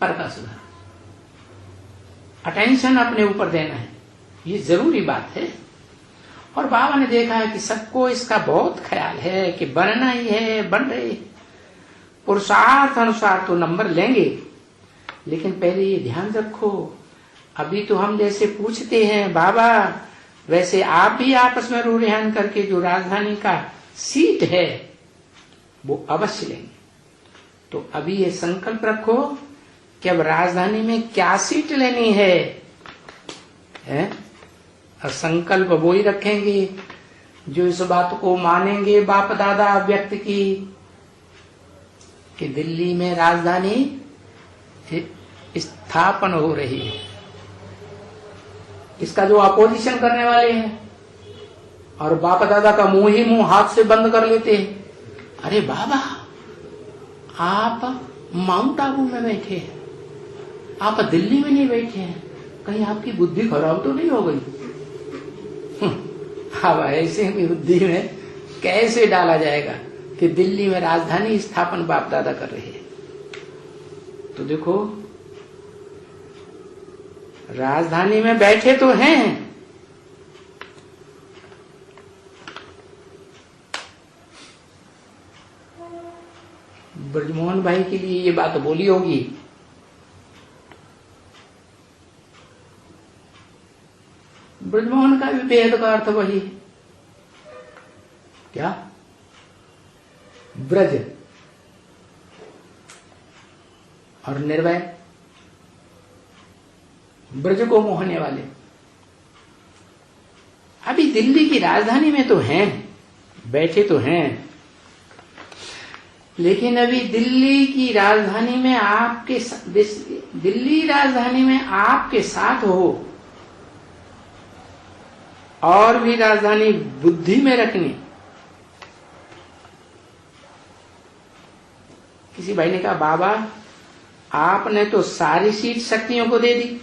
पर का सुधार, अटेंशन अपने ऊपर देना है, ये जरूरी बात है। और बाबा ने देखा है कि सबको इसका बहुत ख्याल है कि बनना ही है, बन रहे, पुरुषार्थ अनुसार तो नंबर लेंगे, लेकिन पहले ये ध्यान रखो, अभी तो हम जैसे पूछते हैं बाबा, वैसे आप भी आपस में रूढ़ियान करके जो राजधानी का सीट है वो अवश्य लेंगे। तो अभी ये संकल्प रखो कि अब राजधानी में क्या सीट लेनी है, और संकल्प वो ही रखेंगे जो इस बात को मानेंगे बाप दादा व्यक्त की कि दिल्ली में राजधानी स्थापन हो रही है। इसका जो अपोजिशन करने वाले हैं और बाप दादा का मुंह ही मुंह हाथ से बंद कर लेते हैं, अरे बाबा आप माउंट आबू में बैठे हैं, आप दिल्ली में नहीं बैठे हैं, कहीं आपकी बुद्धि खराब तो नहीं हो गई? अब ऐसे बुद्धि में कैसे डाला जाएगा कि दिल्ली में राजधानी स्थापन बाप दादा कर रहे हैं? तो देखो, राजधानी में बैठे तो हैं, ब्रजमोहन भाई के लिए ये बात बोली होगी, ब्रजमोहन का भी भेद का अर्थ वही है। क्या? ब्रज और निर्भय, ब्रज को मोहने वाले। अभी दिल्ली की राजधानी में तो हैं, बैठे तो हैं, लेकिन अभी दिल्ली की राजधानी में दिल्ली राजधानी में आपके साथ हो और भी राजधानी बुद्धि में रखनी। किसी भाई ने कहा बाबा आपने तो सारी सीट शक्तियों को दे दी,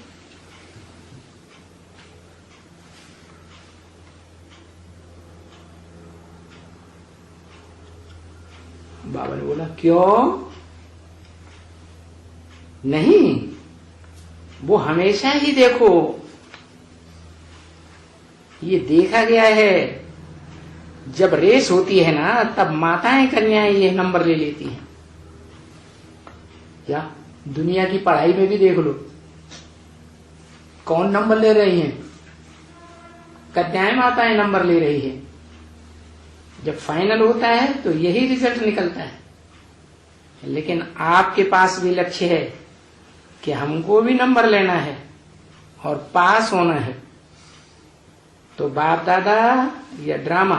बाबा ने बोला क्यों नहीं, वो हमेशा ही देखो, ये देखा गया है जब रेस होती है ना तब माताएं कन्याएं ये नंबर ले लेती हैं। क्या दुनिया की पढ़ाई में भी देख लो, कौन नंबर ले रही हैं? कन्याएं माताएं नंबर ले रही है। जब फाइनल होता है तो यही रिजल्ट निकलता है। लेकिन आपके पास भी लक्ष्य है कि हमको भी नंबर लेना है और पास होना है, तो बाप दादा या ड्रामा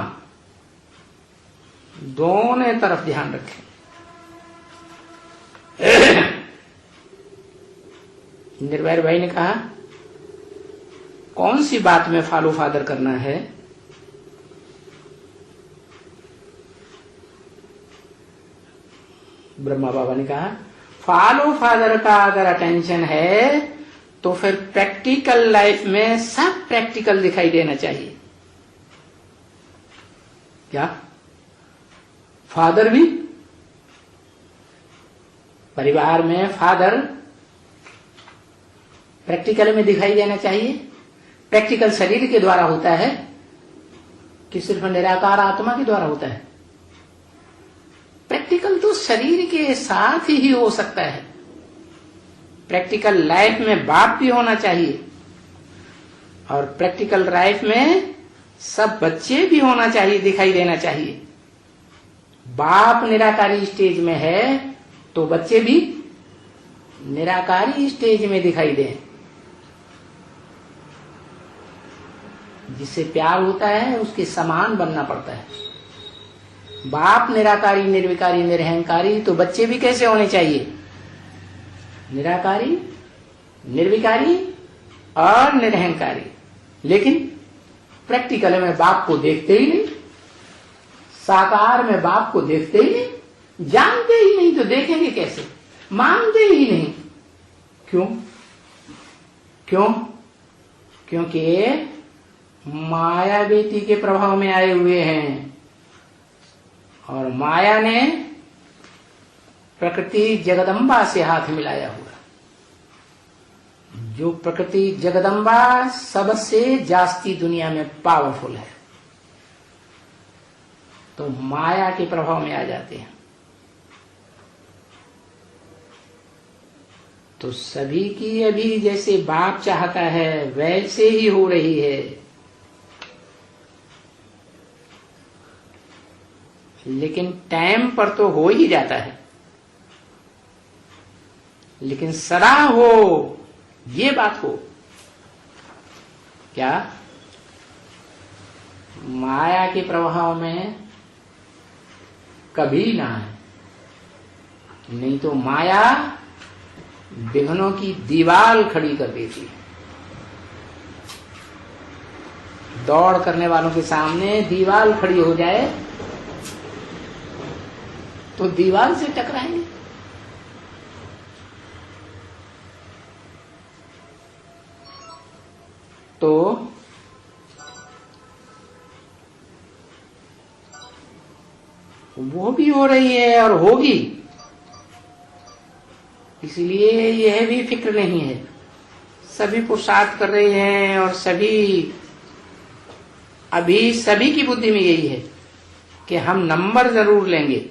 दोनों तरफ ध्यान रखें। निर्भय भाई ने कहा कौन सी बात में फॉलो फादर करना है? ब्रह्मा बाबा ने कहा फॉलो फादर का अगर अटेंशन है तो फिर प्रैक्टिकल लाइफ में सब प्रैक्टिकल दिखाई देना चाहिए। क्या? फादर भी, परिवार में फादर प्रैक्टिकल में दिखाई देना चाहिए। प्रैक्टिकल शरीर के द्वारा होता है कि सिर्फ निराकार आत्मा के द्वारा होता है? प्रैक्टिकल तो शरीर के साथ ही हो सकता है। प्रैक्टिकल लाइफ में बाप भी होना चाहिए और प्रैक्टिकल लाइफ में सब बच्चे भी होना चाहिए, दिखाई देना चाहिए। बाप निराकारी स्टेज में है तो बच्चे भी निराकारी स्टेज में दिखाई दें। जिससे प्यार होता है उसके समान बनना पड़ता है। बाप निराकारी, निर्विकारी, निरहंकारी, तो बच्चे भी कैसे होने चाहिए? निराकारी, निर्विकारी और निरहंकारी। लेकिन प्रैक्टिकल में बाप को देखते ही नहीं, साकार में बाप को देखते ही नहीं, जानते ही नहीं, तो देखेंगे कैसे? मानते ही नहीं। क्यों? क्यों? क्योंकि माया बेटी के प्रभाव में आए हुए हैं और माया ने प्रकृति जगदम्बा से हाथ मिलाया हुआ। जो प्रकृति जगदम्बा सबसे जास्ती दुनिया में पावरफुल है, तो माया के प्रभाव में आ जाते हैं। तो सभी की अभी जैसे बाप चाहता है वैसे ही हो रही है, लेकिन टाइम पर तो हो ही जाता है। लेकिन सदा हो, ये बात हो क्या, माया के प्रभाव में कभी ना है, नहीं तो माया विघ्नों की दीवार खड़ी कर देती है। दौड़ करने वालों के सामने दीवार खड़ी हो जाए तो दीवार से टकराएंगे। तो वो भी हो रही है और होगी, इसलिए यह भी फिक्र नहीं है। सभी पुरुषार्थ कर रहे हैं और अभी सभी की बुद्धि में यही है कि हम नंबर जरूर लेंगे,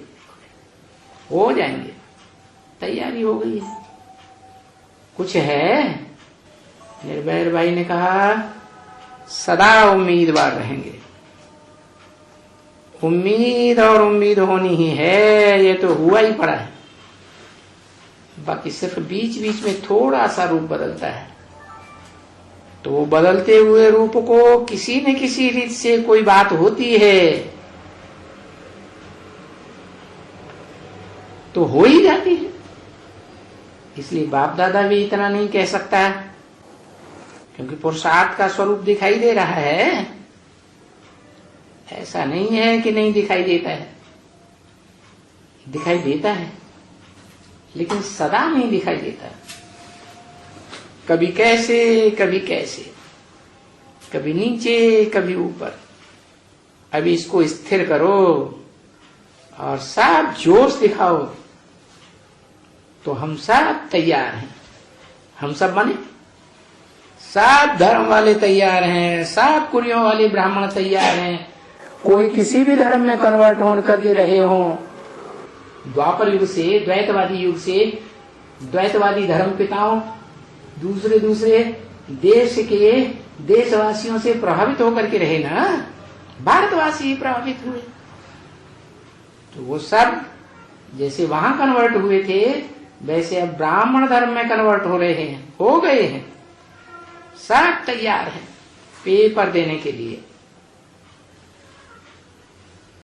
हो जाएंगे, तैयारी हो गई है। कुछ है, निर्भय भाई ने कहा सदा उम्मीदवार रहेंगे। उम्मीद और उम्मीद होनी ही है, ये तो हुआ ही पड़ा है। बाकी सिर्फ बीच बीच में थोड़ा सा रूप बदलता है, तो वो बदलते हुए रूप को किसी न किसी रीत से कोई बात होती है तो हो ही जाती है। इसलिए बाप दादा भी इतना नहीं कह सकता है, क्योंकि पुरुषार्थ का स्वरूप दिखाई दे रहा है। ऐसा नहीं है कि नहीं दिखाई देता है, दिखाई देता है, लेकिन सदा नहीं दिखाई देता। कभी कैसे कभी कैसे, कभी नीचे कभी ऊपर। अभी इसको स्थिर करो और सब जोश दिखाओ, तो हम सब तैयार हैं। हम सब माने सब धर्म वाले तैयार हैं, सब कुरियों वाले ब्राह्मण तैयार हैं। कोई किसी भी धर्म में कन्वर्ट होने कर दे रहे हो, द्वापर युग से द्वैतवादी युग से द्वैतवादी धर्म पिताओं दूसरे दूसरे देश के देशवासियों से प्रभावित होकर के रहे ना, भारतवासी प्रभावित हुए। तो वो सब जैसे वहां कन्वर्ट हुए थे, वैसे अब ब्राह्मण धर्म में कन्वर्ट हो रहे हैं, हो गए हैं, सब तैयार हैं पेपर देने के लिए।